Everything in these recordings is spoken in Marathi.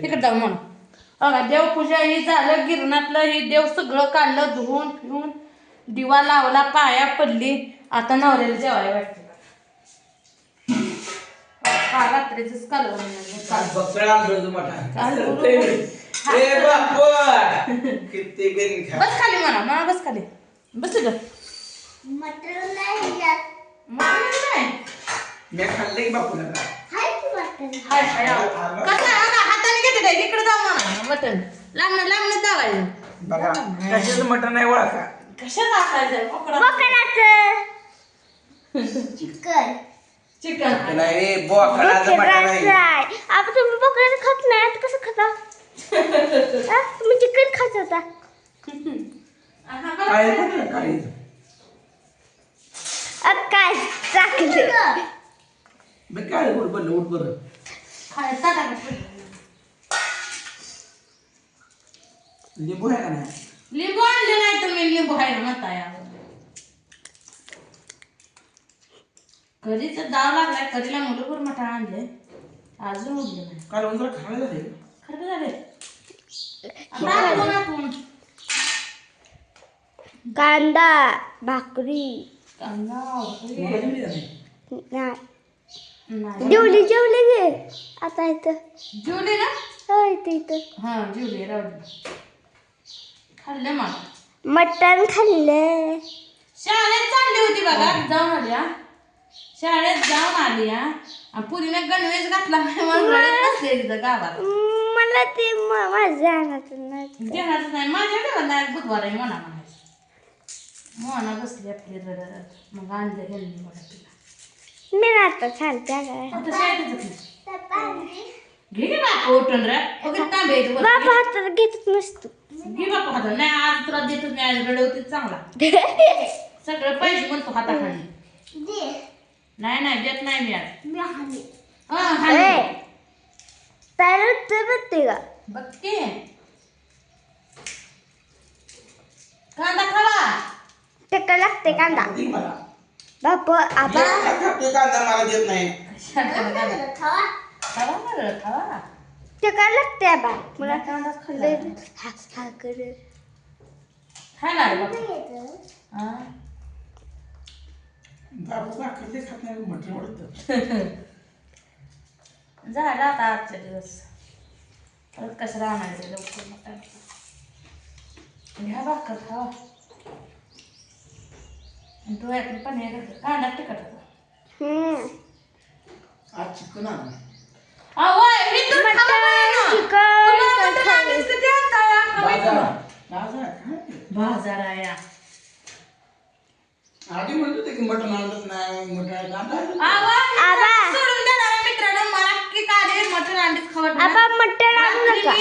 तिकडे जाऊ म्हणून बघा देवपूजा ही झालं गिरणातलं ही देव सगळं काढलं धुवून फिरून दिवा लावला पाया पडली आता नवऱ्याला जेवायला वाटते रात्रीच बस खाली म्हणा बस खाली बस ग हाताने घेते इकडे जाऊ म्हणा मटण लांबणं जावायचं बघा कशाचं मटण आहे ओळखा कशाला चिकन चिकन नाही बोकडाचं मटण आहे आता तुम्ही बोकडाचं खात नाही आता कसं खाता तुम्ही चिकन खात होता काय काय काय टाकले मी काय उठ बरं उठ बरं लिंबू आहे का नाही लिंबू आणले नाही तुम्ही लिंबू आहे ना म्हणताय कधीच दाव लागलाय कधीला मुलभर मटण आणले अजून उरले नाही काल उंदरा खायला झाले खरं झाले आपण कांदा भाकरी कांदा जेवली जेवली गे आता इथं जेवले ना इथं हा जेवले रावले खाल्ले मला मटण खाल्ले शाळेत चालली होती बघा जाऊन आल्या शाळेत जाऊन आली आणि पुरीने गणवेश घातला म्हणून रडत बसले तिथं गावात मला ते माझ्या देणार नाही माझ्या घरात नाही बुधवार आहे म्हणा म्हणायचं मोना बसली आपली रडत मग आणले गेली बघा तिला मी आता चालते आता शाळेत घे गे बापा उठून रे तांबे बाबा हातात घेतच नसतो घे बापा हातात नाही आज तुला देतच नाही आज रडवते चांगला सगळं पैसे म्हणतो हाताखाली नाही नाही देत नाही मी आज त्याला ते बघते का बघते कांदा खावा टेका लागते कांदा बाप आबा कांदा मला देत नाही खावा खावा टेका लागते आबा मला कांदा खाल्ला हा कर खायला बाबा बाबू भाकर ते खात नाही मटण वाढत झालं आता आजचा दिवस परत कसं राहणार लवकर मटण घ्या भाकर खावा डोळ्यातून पनीर कांदा तिखट होता आज चिकन आणा बाजार आहे आधी म्हणत होते की मटण आणत नाही मटण सोडून देणार मित्रांनो मला की काढे मटण अंडीच खावत आबा मटण आणलं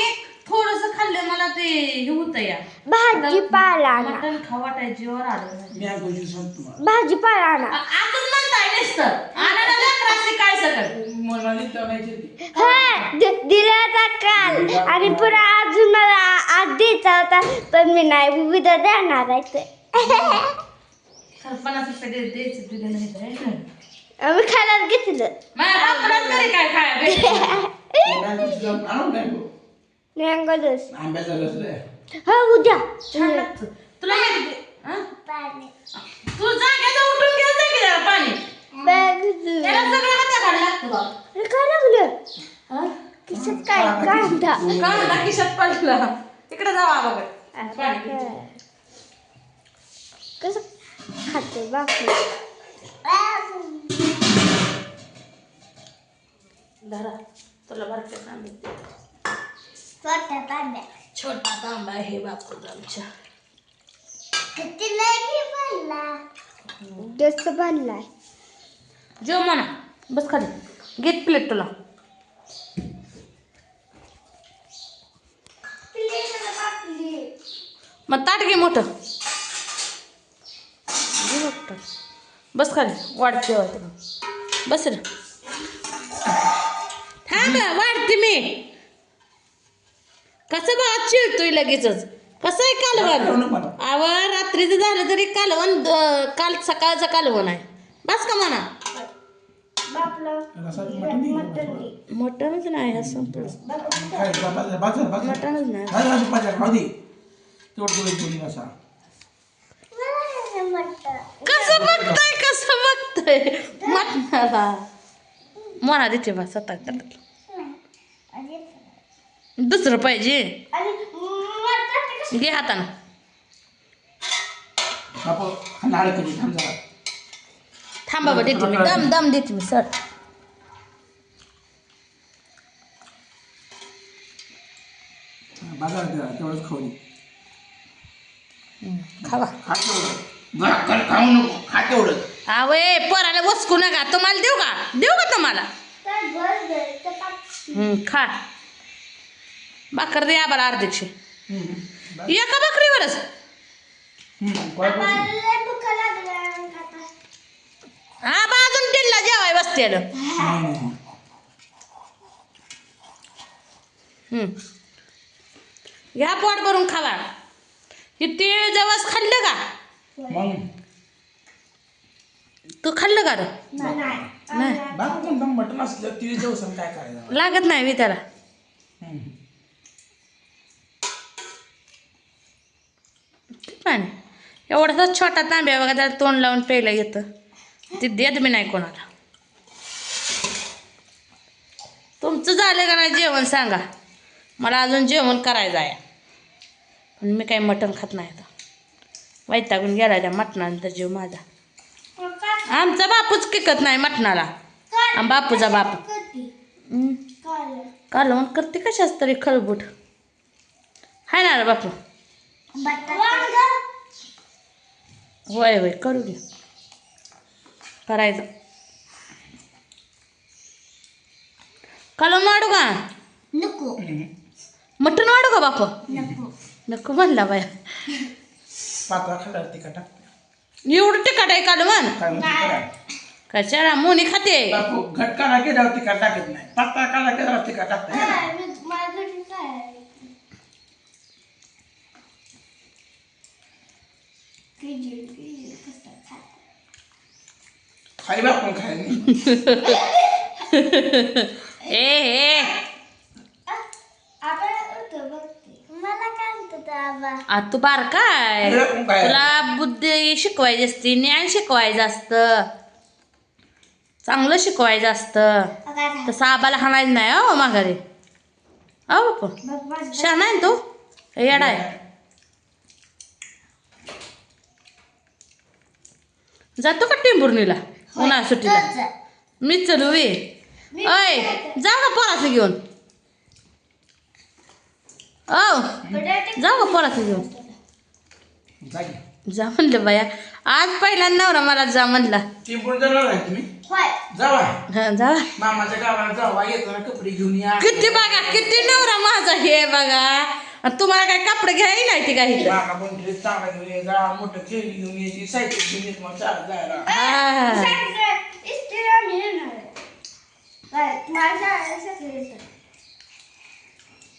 थोडस खाल्लं मला ते हे होतं या भाजीपाला मटण खावाटाय जीवर आलं मी आज गोष्टी सांगतो तुम्हाला भाजीपाला आणा आतच म्हणताय नुसतं आणायला लेकराची काय सकट मनाली तवायची हा दिला होता काल आणि पुन्हा अजून मला आज द्यायचा होता पण मी नाही उद्या देणार आहे ते 50 रुपये द्यायचे तुझ्या नाही मी खायला घेतलं माझ्या बापाला तरी काय खायला मँगोजूस आंब्याचा रस आहे हा उद्या छान लागतं तुला माहिती तू जाग्याचं उठून घे जरा पाणी त्याला सगळं हाताखाली लागतं बा काय लागलं किशात काय कांदा खिशात पडला तिकडे जावा बघा पाणी कसं खाते बाकी धरा तुला भरते तांबे छोटा तांब्या छोटा तांबा आहे बापू आमच्या किती लगी बनला जास्त बनलाय जेव म्हणा बस खाली घेत प्लेट तुला मग ताट घे मोठं घे मोठं बस खाली वाढते बस रे थांब वाढते मी कसं बा चिळतोय लगेचच कसं आहे कालवण रात्रीचं झालं तरी कालवण काल सकाळचं कालवण आहे बस का म्हणा रसा मटण दे. मटणच नाही हा संपलं काय बाजार मटणच नाही खाऊ दे. तेवढं रसा. कसं बघतोय मटणाला मला देते बा स्वतः करत दुसरं पाहिजे घे हातानं आपण नाळ कधी थांब जरा. थांबा बा देते मी दम देते मी सर बाजारात जा, तेवढंच खाऊ दे. खावा खा तेवढं. घरात खाऊ नको. खा तेवढं. आवय पोराला वसकू नका तुम्हाला देऊ का तुम्हाला खा भाकर द्या बरं अर्धीची एका भाकरीवरच हा बाजून टिल्ला जेवाय बसतेलं घ्या पोट भरून खावा किती जवस खाल्लं का मग तू खाल्लं का रे नाही बाकी पण मटण असलं तिळ जाऊ सांग काय करायचं. लागत नाही मी त्याला पाणी एवढासा छोटा तांब्या बघा त्याला तोंड लावून प्यायला येतं ते देत मी नाही कोणाला. तुमचं झालं का नाही जेवण सांगा मला अजून जेवण करायचं आहे पण मी काही मटण खात नाही आता वैतागून गेला त्या मटणानंतर जीव माझा. आमचा बापूच किकत नाही मटणाला बापूचा बापू कालवण करते कशाच तरी खळबूट हाय ना रे बापू होय होय करू दे करायचं कालवण वाढू का नको मटण वाढू का बापू नको म्हणला बाया पातळा खाल्ला तिखट टाक. एवढं तिखट आहे कालवण काय म्हणते करा. कशाला मोनी खाते बापू घट काढा केल्यावर तिखट टाकत नाही. पातळा काढा केल्यावर तिखट टाकत खाई बापू खाय ए आ तू बार काय तुला बुद्धी शिकवायची असते ज्ञान शिकवायचं असतं चांगलं शिकवायचं असतं तसं आबाला हाणायचं नाही हो माघारी हो बापू शान आहे ना तू येडा आहे जातो का टेंभुर्णीला उन्हाळ्या सुट्टीला मी चलू वे अय जाऊ का पोराचं घेऊन जाऊ का पोराचं घेऊन जा म्हणलं बाया आज पहिला नवरा मला जा म्हणला टिंपून जाणार आहे तुम्ही जावा हा जा मामाच्या गावाला जावा येताना कपडे घेऊन या. किती बघा किती नवरा माझा हे बघा आणि तुम्हाला काय कपडे घ्यायला नाही ती काही मामा पण ड्रेस चांगला घेऊन ये जा मोठं खेळी घेऊन यायची सायकल घेऊन येत मग चालत जायला.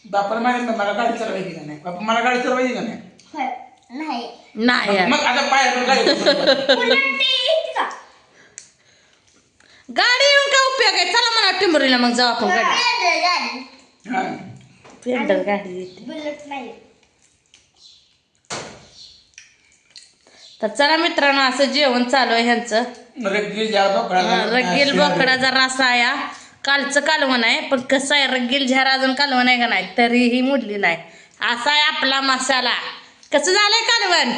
बापाला माहिती ना मला गाडी चालवायची का नाही. बापा मला गाडी चालवायची का नाही. नाही यार. मग आता पायावर गाडी गाडी येऊन काय उपयोग आहे चला म्हणा टिंबरीला मग जाऊ आपण गाडी हा. पेंडर गाडी येते तर चला मित्रांनो असं जेवण चालू आहे ह्यांचं रग्गील बोकडाचा रस्सा या कालचं कालवण आहे पण कसं आहे रग्गील झ्यार अजून कालवण आहे का नाही तरीही मुडलेला आहे असा आहे आपला मसाला कसं झालंय कालवण